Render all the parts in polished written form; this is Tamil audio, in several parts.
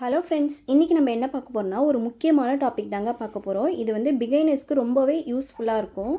ஹலோ ஃப்ரெண்ட்ஸ், இன்றைக்கி நம்ம என்ன பார்க்க போகிறோம்னா ஒரு முக்கியமான டாபிக் தாங்க பார்க்க போகிறோம். இது வந்து பிகைனர்ஸ்க்கு ரொம்பவே யூஸ்ஃபுல்லாக இருக்கும்.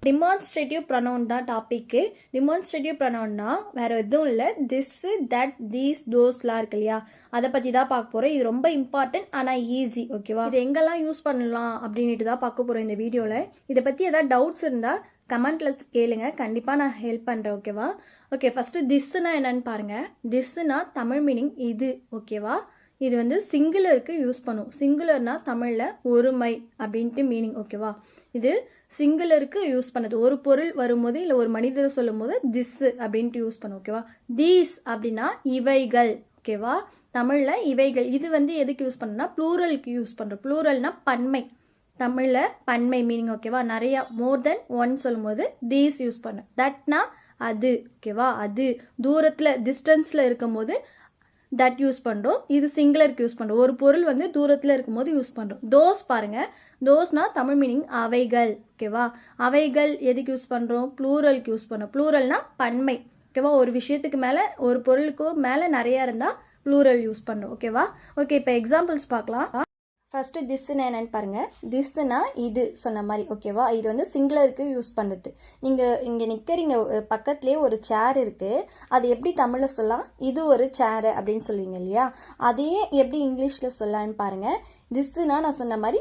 டிமான்ஸ்ட்ரேட்டிவ் ப்ரொனவுன் தான் டாப்பிக்கு. டிமான்ஸ்ட்ரேட்டிவ் ப்ரொனவுன்னா வேறு எதுவும் இல்லை, திஸ்ஸு, தட், தீஸ், தோஸ்லாம் இருக்கு இல்லையா, அதை பற்றி தான் பார்க்க போகிறோம். இது ரொம்ப இம்பார்ட்டன்ட் ஆனால் ஈஸி, ஓகேவா? இது எங்கெல்லாம் யூஸ் பண்ணலாம் அப்படின்ட்டு தான் பார்க்க போகிறோம் இந்த வீடியோவில். இதை பற்றி ஏதாவது டவுட்ஸ் இருந்தால் கமெண்ட்டில் கேளுங்க, கண்டிப்பாக நான் ஹெல்ப் பண்ணுறேன், ஓகேவா? ஓகே, ஃபஸ்ட்டு திஸ்ஸுனா என்னன்னு பாருங்கள். திஸ்ஸுனா தமிழ் மீனிங் இது, ஓகேவா? இது வந்து சிங்குலருக்கு யூஸ் பண்ணும். சிங்குலர்னா தமிழில் ஒருமை அப்படின்ட்டு மீனிங், ஓகேவா? இது சிங்குலருக்கு யூஸ் பண்ணது. ஒரு பொருள் வரும்போது இல்லை ஒரு மனிதர் சொல்லும் போது திஸ் அப்படின்ட்டு யூஸ் பண்ணும், ஓகேவா? தீஸ் அப்படின்னா இவைகள், ஓகேவா? தமிழில் இவைகள். இது வந்து எதுக்கு யூஸ் பண்ணோம்னா ப்ளூரலுக்கு யூஸ் பண்ணுறோம். ப்ளூரல்னா பன்மை, தமிழில் பன்மை மீனிங், ஓகேவா? நிறையா மோர் தென் ஒன் சொல்லும் போது தீஸ் யூஸ் பண்ண. தட்னா அது, ஓகேவா? அது தூரத்தில் டிஸ்டன்ஸில் இருக்கும் போது தட் யூஸ் பண்ணுறோம். இது சிங்குலருக்கு யூஸ் பண்ணுறோம். ஒரு பொருள் வந்து தூரத்தில் இருக்கும்போது யூஸ் பண்ணுறோம். தோஸ் பாருங்கள், தோஸ்னா தமிழ் மீனிங் அவைகள், ஓகேவா? அவைகள் எதுக்கு யூஸ் பண்ணுறோம்? ப்ளூரலுக்கு யூஸ் பண்ணுறோம். ப்ளூரல்னா பன்மை, ஓகேவா? ஒரு விஷயத்துக்கு மேலே, ஒரு பொருளுக்கு மேலே நிறையா இருந்தால் ப்ளூரல் யூஸ் பண்ணுறோம், ஓகேவா? ஓகே, இப்போ எக்ஸாம்பிள்ஸ் பார்க்கலாம். ஃபஸ்ட்டு திஸ்ஸுன்னு என்னென்னு பாருங்கள். திஸ்ஸுனா இது சொன்ன மாதிரி, ஓகேவா? இது வந்து சிங்குலருக்கு யூஸ் பண்ணுறது. நீங்கள் இங்கே நிற்கிறீங்க, பக்கத்துலேயே ஒரு சேர் இருக்குது. அது எப்படி தமிழில் சொல்லலாம்? இது ஒரு சேரு அப்படின்னு சொல்லுவீங்க இல்லையா? அதையே எப்படி இங்கிலீஷில் சொல்லலான்னு பாருங்கள். திஸ்ஸுனா நான் சொன்ன மாதிரி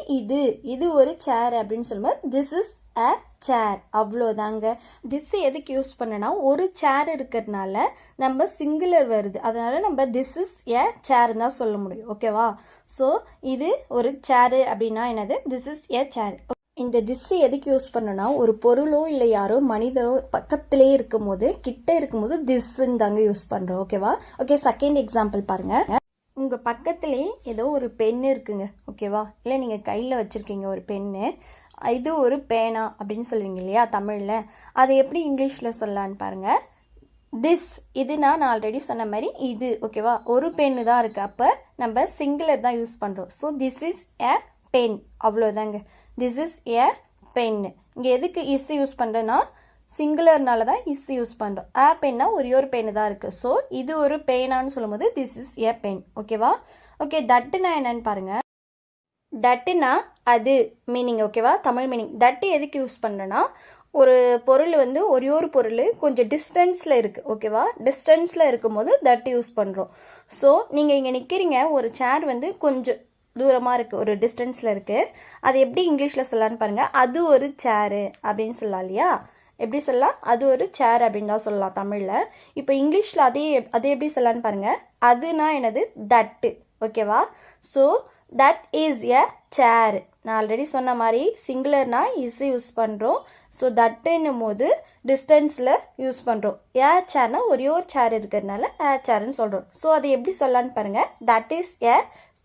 இது ஒரு சேர் அப்படின்னு சொல்லும்போது திஸ் இஸ் அ சேர், அவ்வளோதாங்க. திஸ் எதுக்கு யூஸ் பண்ணனா, ஒரு சேர் இருக்கிறதுனால நம்ம சிங்குலர் வருது, அதனால் நம்ம திஸ் இஸ் எ சேர் தான் சொல்ல முடியும், ஓகேவா? ஸோ இது ஒரு சேரு அப்படின்னா என்னது? திஸ் இஸ் எ சேர். இந்த திஸ் எதுக்கு யூஸ் பண்ணனா, ஒரு பொருளோ இல்லை யாரோ மனிதரோ பக்கத்திலே இருக்கும் போது, கிட்ட இருக்கும்போது திஸ்ன்னு தாங்க யூஸ் பண்ணுறோம், ஓகேவா? ஓகே, செகண்ட் எக்ஸாம்பிள் பாருங்கள். உங்கள் பக்கத்துலேயே ஏதோ ஒரு பென் இருக்குங்க, ஓகேவா? இல்லை நீங்கள் கையில் வச்சுருக்கீங்க ஒரு பென்னு. இது ஒரு பேனா அப்படின்னு சொல்லுவீங்க இல்லையா தமிழில். அதை எப்படி இங்கிலீஷில் சொல்லலான்னு பாருங்கள். திஸ், இது நான் ஆல்ரெடி சொன்ன மாதிரி இது, ஓகேவா? ஒரு பென்னு தான் இருக்குது, அப்போ நம்ம சிங்குலர் தான் யூஸ் பண்ணுறோம். So this is a pen, அவ்வளோதாங்க. This is a pen. இங்கே எதுக்கு இஸ் யூஸ் பண்ணுறேன்னா சிங்குலர்னால தான் இஸ் யூஸ் பண்ணுறோம். ஆ பென்னா ஒரே ஒரு பென்னு தான் இருக்குது. ஸோ இது ஒரு பேனான்னு சொல்லும்போது திஸ் இஸ் எ பென், ஓகேவா? ஓகே, தட்டுனா என்னன்னு பாருங்கள். தட்டுனா அது மீனிங், ஓகேவா? தமிழ் மீனிங். தட்டு எதுக்கு யூஸ் பண்ணுறேன்னா, ஒரு பொருள் வந்து ஒரே ஒரு பொருள் கொஞ்சம் டிஸ்டன்ஸில் இருக்குது, ஓகேவா? டிஸ்டன்ஸில் இருக்கும்போது தட்டு யூஸ் பண்ணுறோம். ஸோ நீங்கள் இங்கே நிற்கிறீங்க, ஒரு சேர் வந்து கொஞ்சம் தூரமாக இருக்குது, ஒரு டிஸ்டன்ஸில் இருக்குது. அது எப்படி இங்கிலீஷில் சொல்லலான்னு பாருங்கள். அது ஒரு சேரு அப்படின்னு சொல்லலாம் இல்லையா? எப்படி சொல்லலாம்? அது ஒரு சேர் அப்படின்னு தான் சொல்லலாம் தமிழில். இப்போ இங்கிலீஷில் அதே எப்படி சொல்லலான்னு பாருங்கள். அதுனா என்னது? தட்டு, ஓகேவா? ஸோ தட் இஸ் எ சேர். நான் ஆல்ரெடி சொன்ன மாதிரி சிங்குலர்னா இஸ் யூஸ் பண்ணுறோம். ஸோ தட்டுன்னும் போது டிஸ்டன்ஸில் யூஸ் பண்ணுறோம். ஏ சேர்னா ஒரே ஒரு சேர் இருக்கிறதுனால ஏ சேர்ன்னு சொல்கிறோம். ஸோ அதை எப்படி சொல்லலான்னு பாருங்கள். தட் இஸ் எ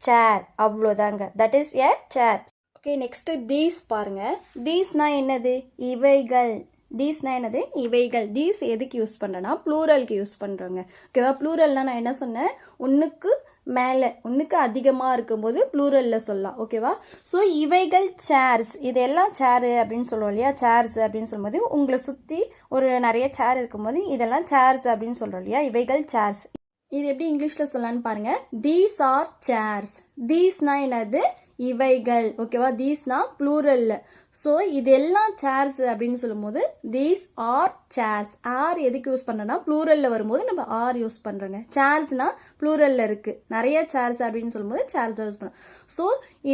சேர், அவ்வளோதாங்க. That is a chair. Okay, next these பாருங்கள். தீஸ்னா என்னது? இவைகள். தீஸ்னா என்னது? இவைகள். தீஸ் எதுக்கு யூஸ் பண்ணுறேன்னா ப்ளூரலுக்கு யூஸ் பண்ணுறோங்க, ஓகேவா? ப்ளூரல்னால் நான் என்ன சொன்னேன்? ஒன்றுக்கு மேலே, ஒன்றுக்கு அதிகமாக இருக்கும்போது ப்ளூரலில் சொல்லலாம், ஓகேவா? ஸோ இவைகள் சேர்ஸ், இதெல்லாம் சேரு அப்படின்னு சொல்லுவோம் இல்லையா? சேர்ஸ் அப்படின்னு சொல்லும்போது உங்களை சுற்றி ஒரு நிறைய சேர் இருக்கும்போது இதெல்லாம் சேர்ஸ் அப்படின்னு சொல்கிறோம் இல்லையா? இவைகள் சேர்ஸ். இது எப்படி இங்கிலீஷில் சொல்லலான்னு பாருங்கள். These are chairs. தீஸ்னா என்னது? இவைகள், ஓகேவா? தீஸ்னா ப்ளூரலில். ஸோ இதெல்லாம் சேர்ஸ் அப்படின்னு சொல்லும்போது தீஸ் ஆர் சேர்ஸ். ஆர் எதுக்கு யூஸ் பண்ணுறோன்னா ப்ளூரலில் வரும்போது நம்ம ஆர் யூஸ் பண்ணுறோங்க. சேர்ஸ்னால் ப்ளூரலில் இருக்குது, நிறைய சேர்ஸ் அப்படின்னு சொல்லும்போது சேர்ஸ் யூஸ் பண்ணுறோம். ஸோ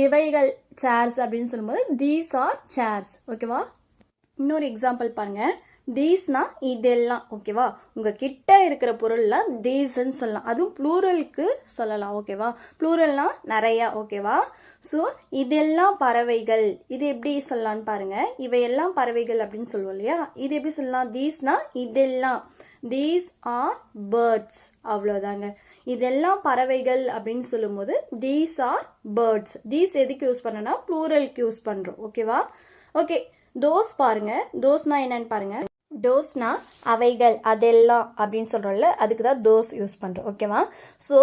இவைகள் சேர்ஸ் அப்படின்னு சொல்லும்போது தீஸ் ஆர் சேர்ஸ், ஓகேவா? இன்னொரு எக்ஸாம்பிள் பாருங்கள். தீஸ்னா இதெல்லாம், ஓகேவா? உங்கள் கிட்ட இருக்கிற பொருள்லாம் தீஸ்ன்னு சொல்லலாம். அதுவும் ப்ளூரலுக்கு சொல்லலாம், ஓகேவா? ப்ளூரல்னா நிறையா, ஓகேவா? ஸோ இதெல்லாம் பறவைகள். இது எப்படி சொல்லலான்னு பாருங்கள். இவையெல்லாம் பறவைகள் அப்படின்னு சொல்லுவோம் இல்லையா? இது எப்படி சொல்லலாம்? தீஸ்னா இதெல்லாம். தீஸ் ஆர் பேர்ட்ஸ், அவ்வளோதாங்க. இதெல்லாம் பறவைகள் அப்படின்னு சொல்லும்போது தீஸ் ஆர் பேர்ட்ஸ். தீஸ் எதுக்கு யூஸ் பண்ணனா ப்ளூரலுக்கு யூஸ் பண்ணுறோம், ஓகேவா? ஓகே, தோஸ் பாருங்கள். தோஸ்னா என்னன்னு பாருங்கள். டோஸ்னா அவைகள், அதெல்லாம் அப்படின்னு சொல்கிறோம்ல, அதுக்கு தான் தோஸ் யூஸ் பண்ணுறோம், ஓகேவா? ஸோ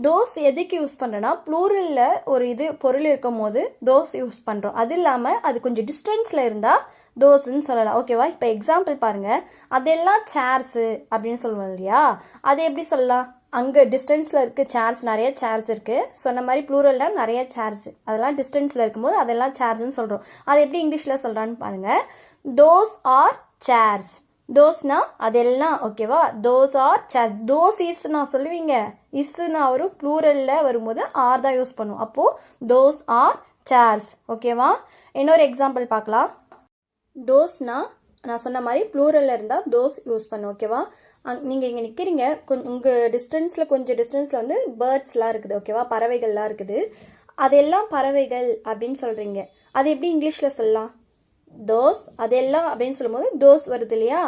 தோஸ் எதுக்கு யூஸ் பண்ணுறோன்னா ப்ளூரலில் ஒரு பொருள் இருக்கும் போது தோஸ் யூஸ் பண்ணுறோம். அது இல்லாமல் அது கொஞ்சம் டிஸ்டன்ஸில் இருந்தால் தோஸ்ன்னு சொல்லலாம், ஓகேவா? இப்போ எக்ஸாம்பிள் பாருங்கள். அதெல்லாம் சேர்ஸு அப்படின்னு சொல்லுவோம் இல்லையா? அது எப்படி சொல்லலாம்? அங்கே டிஸ்டன்ஸில் இருக்க சேர்ஸ், நிறைய சேர்ஸ் இருக்குது. சொன்ன மாதிரி ப்ளூரல்னால் நிறைய சேர்ஸ், அதெல்லாம் டிஸ்டன்ஸில் இருக்கும்போது அதெல்லாம் சேர்ஸ்ன்னு சொல்கிறோம். அது எப்படி இங்கிலீஷில் சொல்கிறான்னு பாருங்கள். Those are chairs. தோஸ்னா அதெல்லாம், ஓகேவா. Those are chair. தோஸ் இஸ்னா சொல்லுவீங்க, இஸ்னா வரும், ப்ளூரலில் வரும்போது ஆர் தான் யூஸ் பண்ணுவோம். அப்போது தோஸ் ஆர் சேர்ஸ், ஓகேவா. இன்னொரு எக்ஸாம்பிள் பார்க்கலாம். தோஸ்னா நான் சொன்ன மாதிரி ப்ளூரலில் இருந்தால் தோஸ் யூஸ் பண்ணும், ஓகேவா. நீங்கள் இங்கே நிற்கிறீங்க, உங்கள் டிஸ்டன்ஸில் கொஞ்சம் டிஸ்டன்ஸில் வந்து பேர்ட்ஸ்லாம் இருக்குது, ஓகேவா, பறவைகள்லாம் இருக்குது. அதெல்லாம் பறவைகள் அப்படின்னு சொல்கிறீங்க. அது எப்படி இங்கிலீஷில் சொல்லலாம்? தோஸ், அதெல்லாம் அப்படின்னு சொல்லும்போது தோஸ் வருது இல்லையா.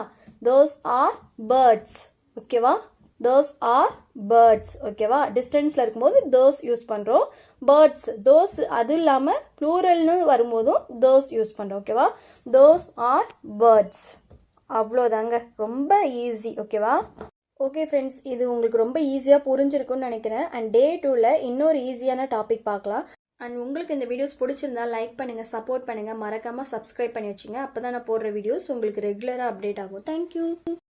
தோஸ் ஆர் பேர்ட்ஸ், ஓகேவா. தோஸ் ஆர் பேர்ட்ஸ், ஓகேவா. டிஸ்டன்ஸில் இருக்கும்போது தோஸ் யூஸ் பண்ணுறோம். பேர்ட்ஸ், தோஸ் அது இல்லாமல் ப்ளூரல்னு வரும்போதும் தோஸ் யூஸ் பண்ணுறோம், ஓகேவா. Those R birds. அவ்வளோதாங்க, ரொம்ப ஈஸி, ஓகேவா. ஓகே ஃப்ரெண்ட்ஸ், இது உங்களுக்கு ரொம்ப ஈஸியாக புரிஞ்சிருக்குன்னு நினைக்கிறேன். அண்ட் டே 2ல் இன்னொரு ஈஸியான டாபிக் பார்க்கலாம். அண்ட் உங்களுக்கு இந்த வீடியோஸ் பிடிச்சிருந்தா லைக் பண்ணுங்கள், சப்போர்ட் பண்ணுங்கள், மறக்காமல் சப்ஸ்கிரைப் பண்ணி வச்சுங்க. அப்போ தான் நான் போடுற வீடியோஸ் உங்களுக்கு ரெகுலராக அப்டேட் ஆகும். தேங்க்யூ.